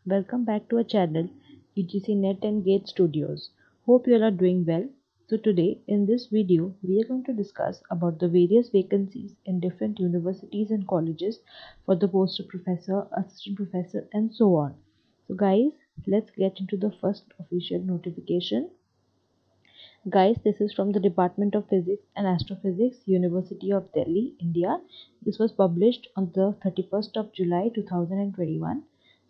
welcome back to our channel UGC Net and Gate Studios. Hope you all are doing well. So today in this video we are going to discuss about the various vacancies in different universities and colleges for the post of professor, assistant professor and so on. So guys, let's get into the first official notification. Guys, this is from the Department of Physics and Astrophysics, University of Delhi, India. This was published on the 31st of July 2021.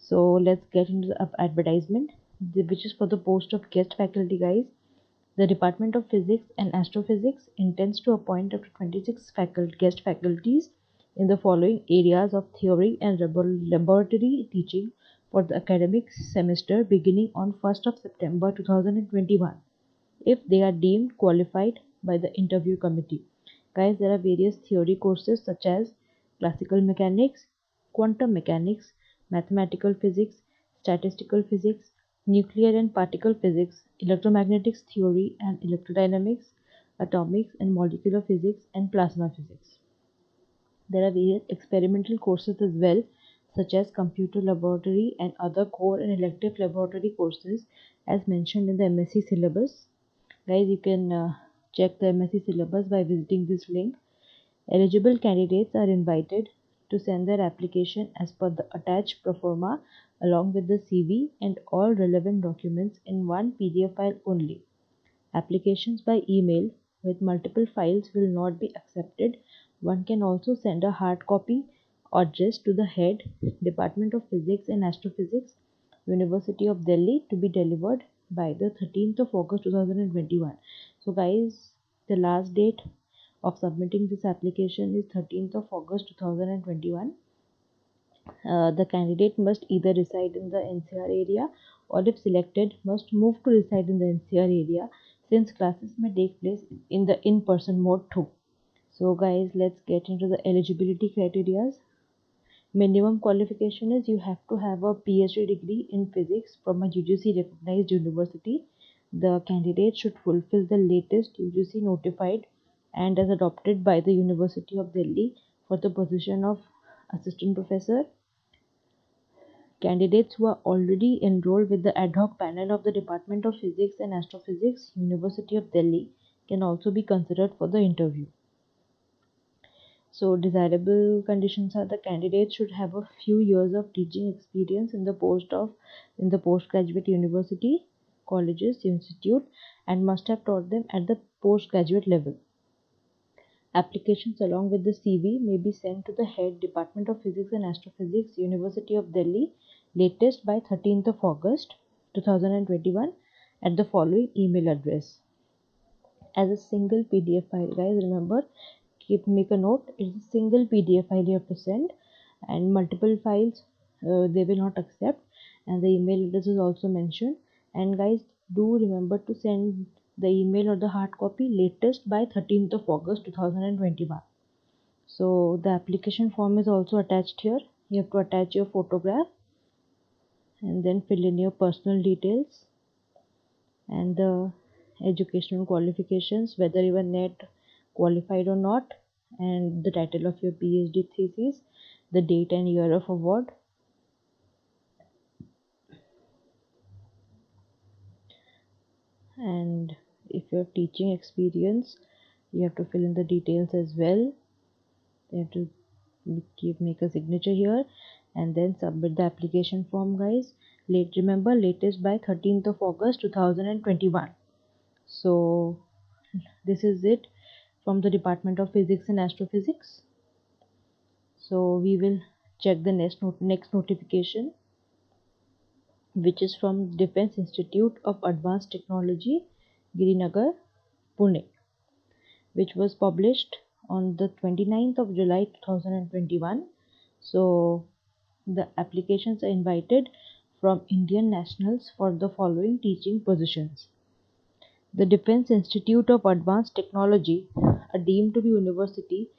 So let's get into the advertisement, which is for the post of guest faculty, guys. The Department of Physics and Astrophysics intends to appoint up to 26 guest faculties in the following areas of theory and laboratory teaching for the academic semester beginning on 1st of September 2021 if they are deemed qualified by the interview committee. Guys, there are various theory courses such as classical mechanics, quantum mechanics, mathematical physics, statistical physics, nuclear and particle physics, electromagnetics theory and electrodynamics, atomics and molecular physics, and plasma physics. There are various experimental courses as well, such as computer laboratory and other core and elective laboratory courses as mentioned in the MSc syllabus. Guys, you can check the MSc syllabus by visiting this link. Eligible candidates are invited to send their application as per the attached proforma along with the CV and all relevant documents in one PDF file only. Applications by email with multiple files will not be accepted. One can also send a hard copy addressed to the head, Department of Physics and Astrophysics, University of Delhi, to be delivered by the 13th of August 2021. So guys, the last date of submitting this application is 13th of August 2021. The candidate must either reside in the NCR area or if selected must move to reside in the NCR area since classes may take place in the in-person mode too. So guys, let's get into the eligibility criteria. Minimum qualification is you have to have a PhD degree in physics from a UGC recognized university. The candidate should fulfill the latest UGC notified and as adopted by the University of Delhi for the position of assistant professor. Candidates who are already enrolled with the ad hoc panel of the Department of Physics and Astrophysics, University of Delhi, can also be considered for the interview. So desirable conditions are the candidate should have a few years of teaching experience in the postgraduate university, colleges, institute, and must have taught them at the postgraduate level. Applications along with the CV may be sent to the head, Department of Physics and Astrophysics, University of Delhi, latest by 13th of August 2021 at the following email address. As a single PDF file, guys, remember, make a note, it's a single PDF file you have to send, and multiple files they will not accept, and the email address is also mentioned. And guys, do remember to send the email or the hard copy latest by 13th of August 2021. So the application form is also attached here. You have to attach your photograph and then fill in your personal details and the educational qualifications, whether you are net qualified or not, and the title of your PhD thesis, the date and year of award, and if you have teaching experience you have to fill in the details as well. You have to make a signature here and then submit the application form, guys. Remember, latest by 13th of August 2021. So this is it from the Department of Physics and Astrophysics. So we will check the next notification, which is from Defense Institute of Advanced Technology, Girinagar, Pune, which was published on the 29th of July 2021. So the applications are invited from Indian nationals for the following teaching positions. The Defense Institute of Advanced Technology, a deemed to be university,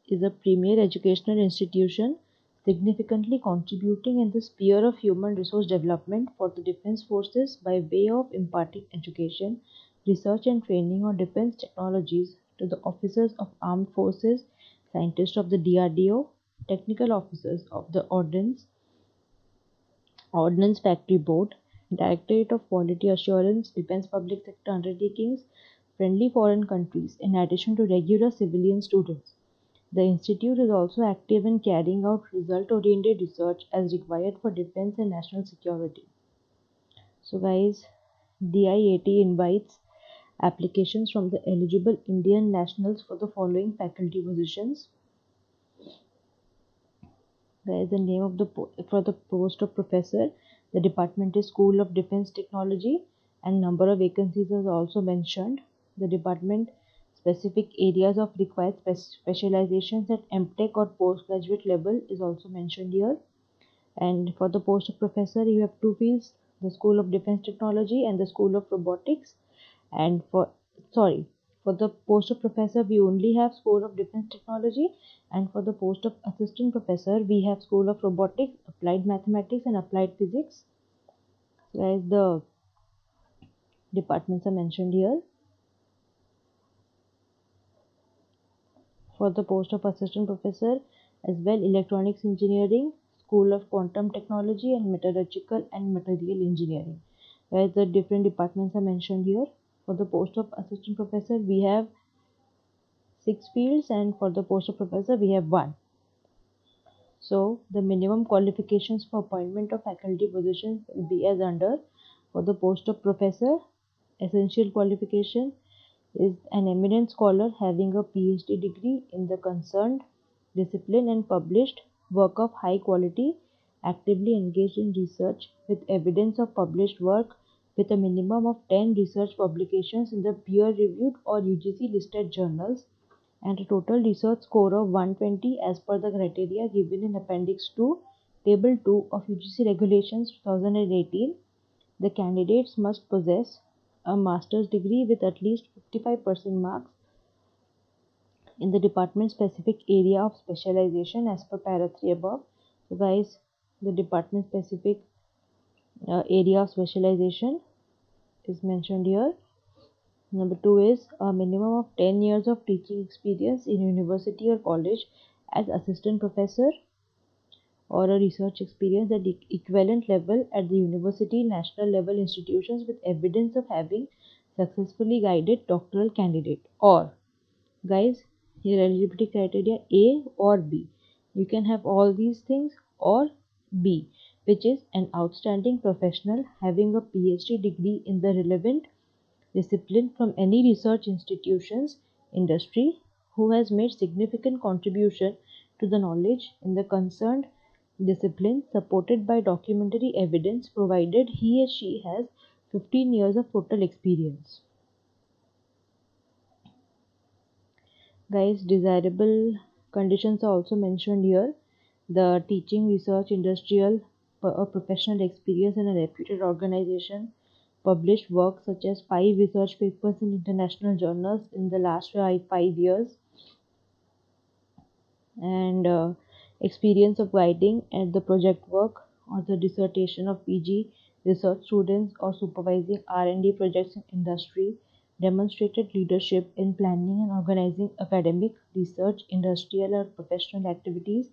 is a premier educational institution significantly contributing in the sphere of human resource development for the defense forces by way of imparting education, research and training on defense technologies to the officers of armed forces, scientists of the DRDO, technical officers of the Ordnance Ordnance Factory Board, Directorate of Quality Assurance, Defense Public Sector Undertakings, friendly foreign countries, in addition to regular civilian students. The institute is also active in carrying out result oriented research as required for defense and national security. So, guys, DIAT invites applications from the eligible Indian nationals for the following faculty positions. There is the name of the for the post of professor. The department is School of Defense Technology, and number of vacancies is also mentioned. The department specific areas of required specializations at MTech or postgraduate level is also mentioned here. And for the post of professor, you have two fields: the School of Defense Technology and the School of Robotics. And for the post of professor, we only have School of Defense Technology, and for the post of assistant professor, we have School of Robotics, Applied Mathematics, and Applied Physics. Whereas the departments are mentioned here. For the post of assistant professor, as well, Electronics Engineering, School of Quantum Technology, and Metallurgical and Material Engineering. Whereas the different departments are mentioned here. For the post of assistant professor, we have 6 fields, and for the post of professor, we have 1. So the minimum qualifications for appointment of faculty positions will be as under. For the post of professor, essential qualification is an eminent scholar having a PhD degree in the concerned discipline and published work of high quality, actively engaged in research with evidence of published work with a minimum of 10 research publications in the peer reviewed or UGC listed journals, and a total research score of 120 as per the criteria given in Appendix 2, Table 2 of UGC Regulations 2018. The candidates must possess a master's degree with at least 55% marks in the department specific area of specialization as per para 3 above. So, guys, the department specific area of specialization is mentioned here. Number 2 is a minimum of 10 years of teaching experience in university or college as assistant professor, or a research experience at the equivalent level at the university national level institutions with evidence of having successfully guided doctoral candidate. Or, guys, your eligibility criteria A or B. You can have all these things, or B, which is an outstanding professional having a PhD degree in the relevant discipline from any research institutions, industry, who has made significant contribution to the knowledge in the concerned discipline, supported by documentary evidence, provided he or she has 15 years of total experience. Guys, desirable conditions are also mentioned here: the teaching, research, industrial or professional experience in a reputed organization, published work such as 5 research papers in international journals in the last 5 years, and experience of guiding at the project work or the dissertation of PG research students, or supervising R&D projects in industry, demonstrated leadership in planning and organizing academic, research, industrial or professional activities,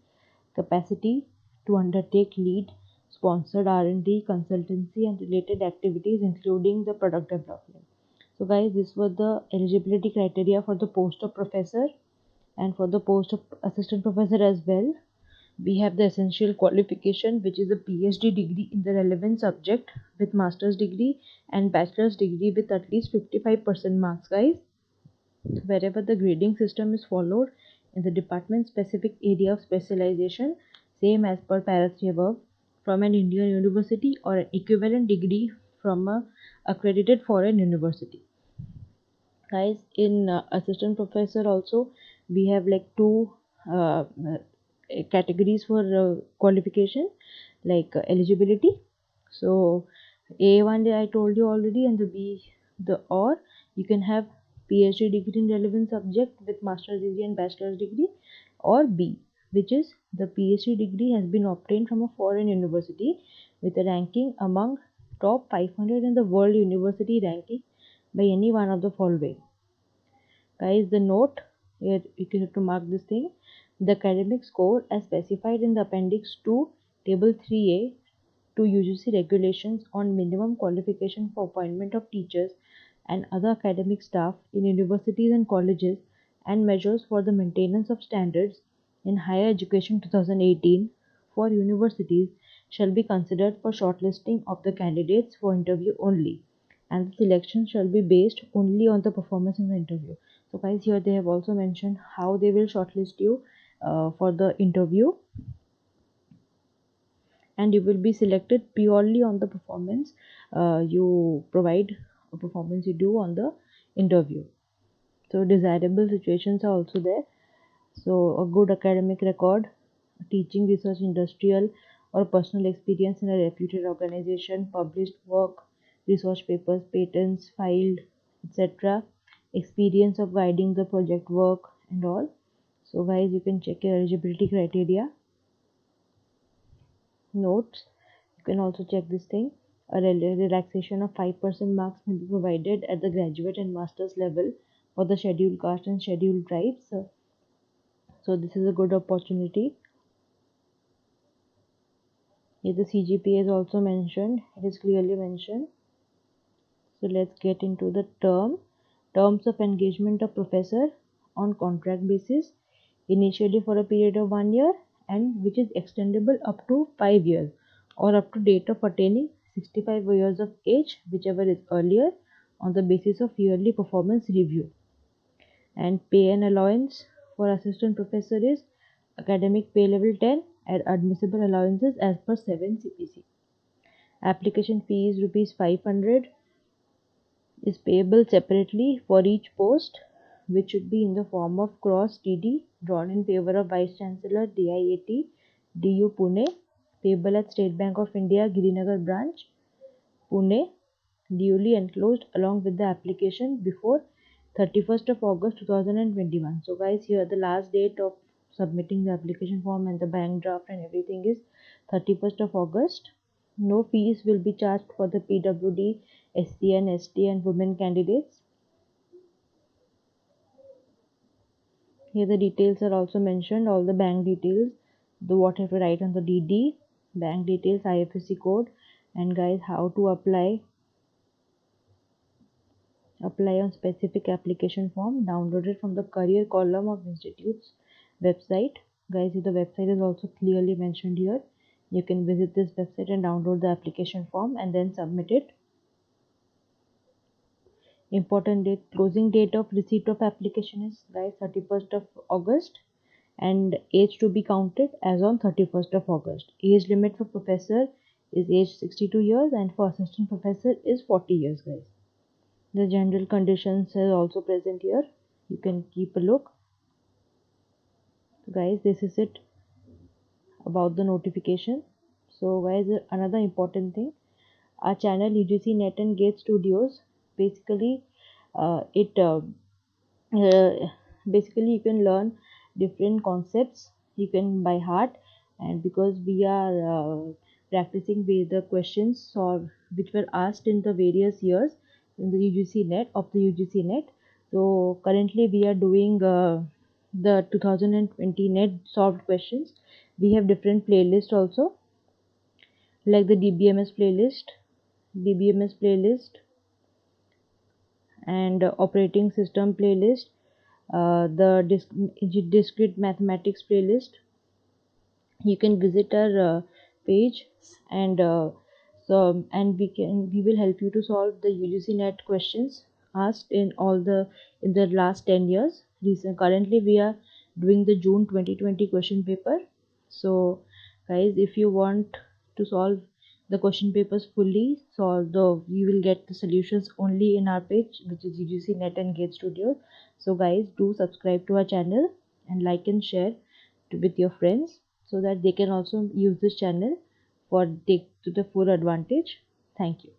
capacity to undertake lead sponsored R&D, consultancy and related activities including the product development. So, guys, this was the eligibility criteria for the post of professor. And for the post of assistant professor as well, we have the essential qualification, which is a PhD degree in the relevant subject with master's degree and bachelor's degree with at least 55% marks, guys. Wherever the grading system is followed in the department specific area of specialization, same as per para 3 above, from an Indian university or an equivalent degree from a accredited foreign university. Guys, in assistant professor also, we have like two uh, categories for qualification, like eligibility. So A1 I told you already, and the B, the or you can have PhD degree in relevant subject with master's degree and bachelor's degree, or B, which is the PhD degree has been obtained from a foreign university with a ranking among top 500 in the world university ranking by any one of the following. Guys, the note here, you have to mark this thing: the academic score as specified in the appendix 2 table 3a to UGC regulations on minimum qualification for appointment of teachers and other academic staff in universities and colleges, and measures for the maintenance of standards in higher education 2018 for universities shall be considered for shortlisting of the candidates for interview only, and the selection shall be based only on the performance in the interview. So guys, here they have also mentioned how they will shortlist you for the interview, and you will be selected purely on the performance you provide, a performance you do on the interview. So desirable situations are also there. So a good academic record, teaching, research, industrial or personal experience in a reputed organization, published work, research papers, patents filed, etc., experience of guiding the project work and all. So guys, you can check your eligibility criteria notes. You can also check this thing. A relaxation of 5% marks may be provided at the graduate and master's level for the scheduled caste and scheduled tribes. So this is a good opportunity. Here the CGPA is also mentioned. It is clearly mentioned. So let's get into the terms of engagement of professor on contract basis, initially for a period of 1 year, and which is extendable up to 5 years or up to date of attaining 65 years of age, whichever is earlier, on the basis of yearly performance review. And pay and allowance for assistant professor is academic pay level 10 and admissible allowances as per 7 CPC. Application fee is rupees 500, is payable separately for each post, which should be in the form of cross TD drawn in favor of Vice Chancellor DIAT DU Pune, payable at State Bank of India Girinagar branch, Pune, duly enclosed along with the application before 31st of August 2021. So guys, here the last date of submitting the application form and the bank draft and everything is 31st of August. No fees will be charged for the PWD, SC and ST and women candidates. Here the details are also mentioned, all the bank details, the what have to write on the DD, bank details, IFSC code, and guys, how to apply on specific application form downloaded from the career column of institute's website. Guys, the website is also clearly mentioned here. You can visit this website and download the application form and then submit it. Important date, closing date of receipt of application is guys 31st of August, and age to be counted as on 31st of August. Age limit for professor is age 62 years and for assistant professor is 40 years guys. The general conditions are also present here. You can keep a look. So guys, this is it about the notification. So guys, another important thing, our channel UGC Net and Gate Studios, basically it basically you can learn different concepts you can by heart, and because we are practicing with the questions or which were asked in the various years in the UGC Net of the UGC Net. So currently we are doing the 2020 Net solved questions. We have different playlists also, like the DBMS playlist and operating system playlist, the discrete mathematics playlist. You can visit our page, and we will help you to solve the UGC Net questions asked in all the last 10 years. Currently we are doing the June 2020 question paper. So guys, if you want to solve the question papers fully, so you will get the solutions only in our page, which is UGC Net and Gate Studio. So guys, do subscribe to our channel and like and share with your friends, so that they can also use this channel for take to the full advantage. Thank you.